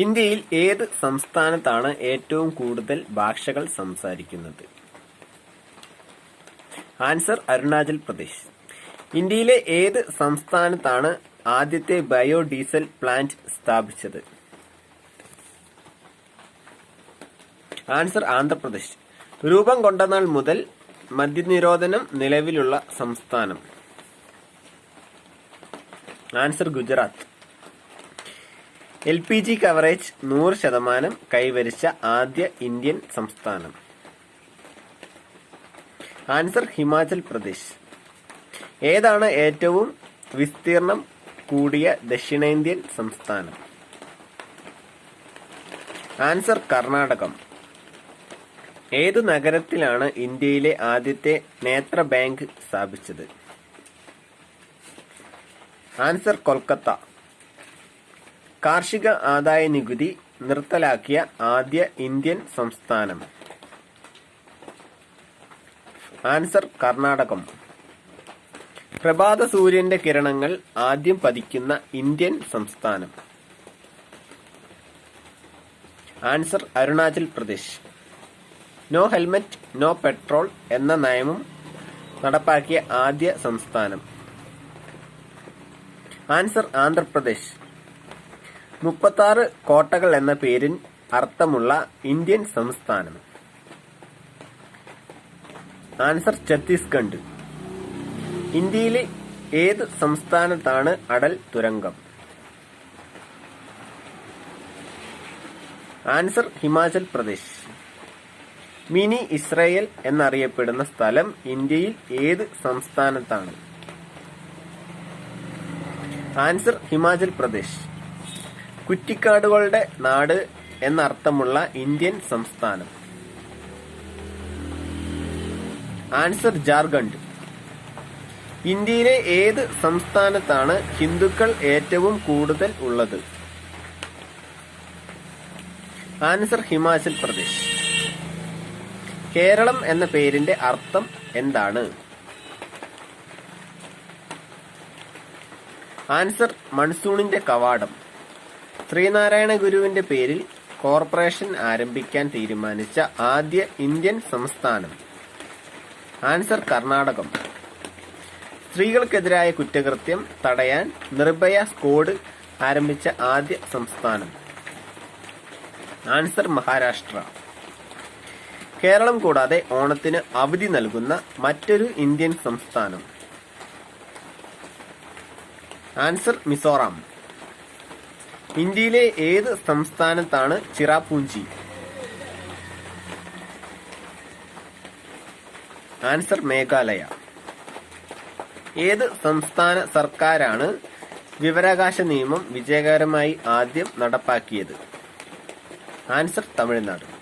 ഇന്ത്യയിൽ ഏത് സംസ്ഥാനത്താണ് ഏറ്റവും കൂടുതൽ ഭാഷകൾ സംസാരിക്കുന്നത്? ആൻസർ അരുണാചൽ പ്രദേശ്. ഇന്ത്യയിലെ ഏത് സംസ്ഥാനത്താണ് ആദ്യത്തെ ബയോഡീസൽ പ്ലാന്റ് സ്ഥാപിച്ചത്? ആൻസർ ആന്ധ്രാപ്രദേശ്. രൂപം കൊണ്ട നാൾ മുതൽ മദ്യനിരോധനം നിലവിലുള്ള സംസ്ഥാനം? ആൻസർ ഗുജറാത്ത്. LPG കവറേജ് 100% കൈവരിച്ച ആദ്യ ഇന്ത്യൻ സംസ്ഥാനം? ആൻസർ ഹിമാചൽ പ്രദേശ്. ഏതാണ് ഏറ്റവും വിസ്തീർണം കൂടിയ ദക്ഷിണേന്ത്യൻ സംസ്ഥാനം? ആൻസർ കർണാടകം. ഏതു നഗരത്തിലാണ് ഇന്ത്യയിലെ ആദ്യത്തെ നേത്ര ബാങ്ക് സ്ഥാപിച്ചത്? ആൻസർ കൊൽക്കത്ത. കാർഷിക ആദായ നികുതി നിർത്തലാക്കിയ ആദ്യ ഇന്ത്യൻ സംസ്ഥാനം? ആൻസർ കർണാടകം. പ്രഭാത സൂര്യന്റെ കിരണങ്ങൾ ആദ്യം പതിക്കുന്ന ഇന്ത്യൻ സംസ്ഥാനം? Answer Arunachal Pradesh. No helmet no petrol എന്ന നിയമം നടപ്പാക്കിയ ആദ്യ സംസ്ഥാനം? ആൻസർ ആന്ധ്രാപ്രദേശ്. 36 കോട്ടകൾ എന്ന പേരിൽ അർത്ഥമുള്ള ഇന്ത്യൻ സംസ്ഥാനം? ആൻസർ ഛത്തീസ്ഗഡ്. ഇന്ത്യയിലെ ഏത് സംസ്ഥാനത്താണ് അടൽ തുരങ്കം? Answer Himachal Pradesh. Mini Israel എന്നറിയപ്പെടുന്ന സ്ഥലം ഇന്ത്യയിൽ ഏത് സംസ്ഥാനത്താണ്? ആൻസർ ഹിമാചൽ പ്രദേശ്. കുറ്റിക്കാടുകളുടെ നാട് എന്നർത്ഥമുള്ള ഇന്ത്യൻ സംസ്ഥാനം? ആൻസർ ജാർഖണ്ഡ്. ഇന്ത്യയിലെ ഏത് സംസ്ഥാനത്താണ് ഹിന്ദുക്കൾ ഏറ്റവും കൂടുതൽ ഉള്ളത്? ആൻസർ ഹിമാചൽ പ്രദേശ്. കേരളം എന്ന പേരിന്റെ അർത്ഥം എന്താണ്? ആൻസർ മൺസൂണിന്റെ കവാടം. ശ്രീനാരായണ ഗുരുവിന്റെ പേരിൽ കോർപ്പറേഷൻ ആരംഭിക്കാൻ തീരുമാനിച്ച ആദ്യ ഇന്ത്യൻ സംസ്ഥാനം? ആൻസർ കർണാടകം. സ്ത്രീകൾക്കെതിരായ കുറ്റകൃത്യം തടയാൻ നിർഭയ സ്ക്വാഡ് ആരംഭിച്ച ആദ്യ സംസ്ഥാനം? ആൻസർ മഹാരാഷ്ട്ര. കേരളം കൂടാതെ ഓണത്തിന് അവധി നൽകുന്ന മറ്റൊരു ഇന്ത്യൻ സംസ്ഥാനം? ആൻസർ മിസോറാം. ഇന്ത്യയിലെ ഏത് സംസ്ഥാനത്താണ് ചിറാപുഞ്ചി? ആൻസർ മേഘാലയ. ഏത് സംസ്ഥാന സർക്കാരാണ് വിവരാവകാശ നിയമം വിജയകരമായി ആദ്യം നടപ്പാക്കിയത്? ആൻസർ തമിഴ്നാട്.